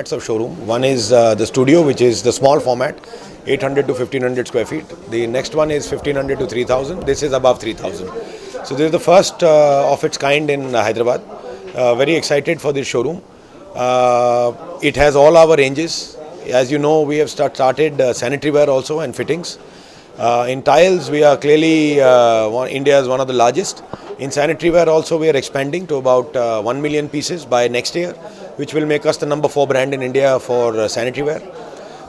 formats of showroom. One is the studio, which is the small format, 800 to 1500 square feet. The next one is 1500 to 3000. This is above 3000. So this is the first of its kind in Hyderabad. Very excited for this showroom. It has all our ranges. As you know, we have started sanitary ware also and fittings. In tiles, we are clearly India's one of the largest. In sanitary ware also, we are expanding to about 1 million pieces by next year, which will make us the number 4 brand in India for sanitary ware.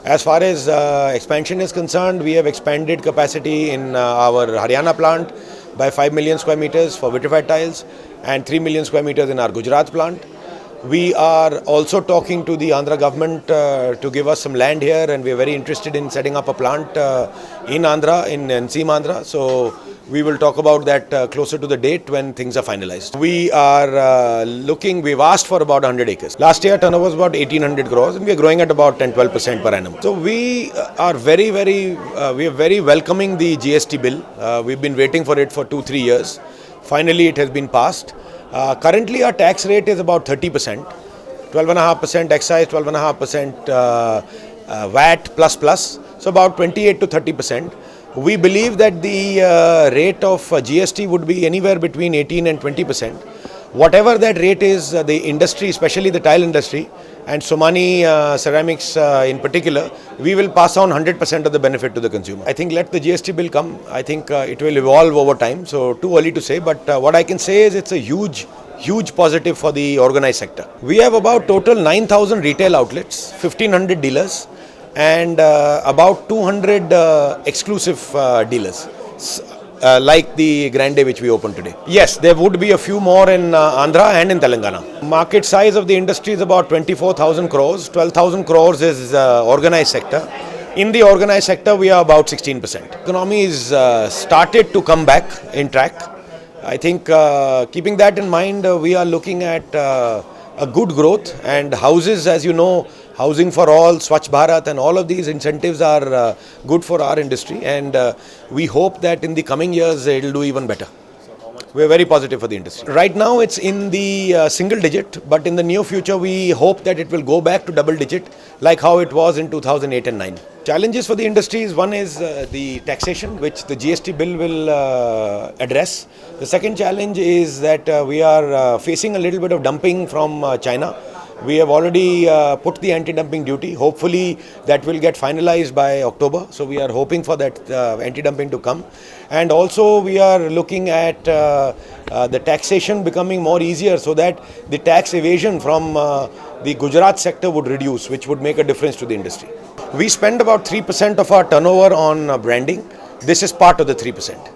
As far as expansion is concerned, we have expanded capacity in our Haryana plant by 5 million square meters for vitrified tiles and 3 million square meters in our Gujarat plant. We are also talking to the Andhra government to give us some land here, and we are very interested in setting up a plant in Andhra, in Seema-Andhra. So we will talk about that closer to the date when things are finalized. We are we've asked for about 100 acres. Last year turnover was about 1800 crores, and we are growing at about 10-12% per annum. So we are very welcoming the GST bill. We've been waiting for it for 2-3 years. Finally, it has been passed. Currently, our tax rate is about 30%, 12.5% excise, 12.5% VAT plus, so about 28 to 30%. We believe that the rate of GST would be anywhere between 18 and 20%. Whatever that rate is, the industry, especially the tile industry and Somany Ceramics in particular, we will pass on 100% of the benefit to the consumer. I think let the GST bill come. I think it will evolve over time, so too early to say, but what I can say is it's a huge positive for the organized sector. We have about total 9,000 retail outlets, 1,500 dealers, and about 200 exclusive dealers, like the Grande which we opened today. Yes, there would be a few more in Andhra and in Telangana. Market size of the industry is about 24,000 crores. 12,000 crores is organized sector. In the organized sector, we are about 16%. Economy is started to come back in track. I think keeping that in mind, we are looking at a good growth, and houses, as you know, Housing for All, Swachh Bharat, and all of these incentives are good for our industry, and we hope that in the coming years it will do even better. We are very positive for the industry. Right now it's in the single digit, but in the near future we hope that it will go back to double digit like how it was in 2008 and 9. Challenges for the industry is, one is the taxation, which the GST bill will address. The second challenge is that we are facing a little bit of dumping from China. We have already put the anti-dumping duty. Hopefully that will get finalized by October. So we are hoping for that anti-dumping to come. And also we are looking at the taxation becoming more easier, so that the tax evasion from the Gujarat sector would reduce, which would make a difference to the industry. We spend about 3% of our turnover on branding. This is part of the 3%.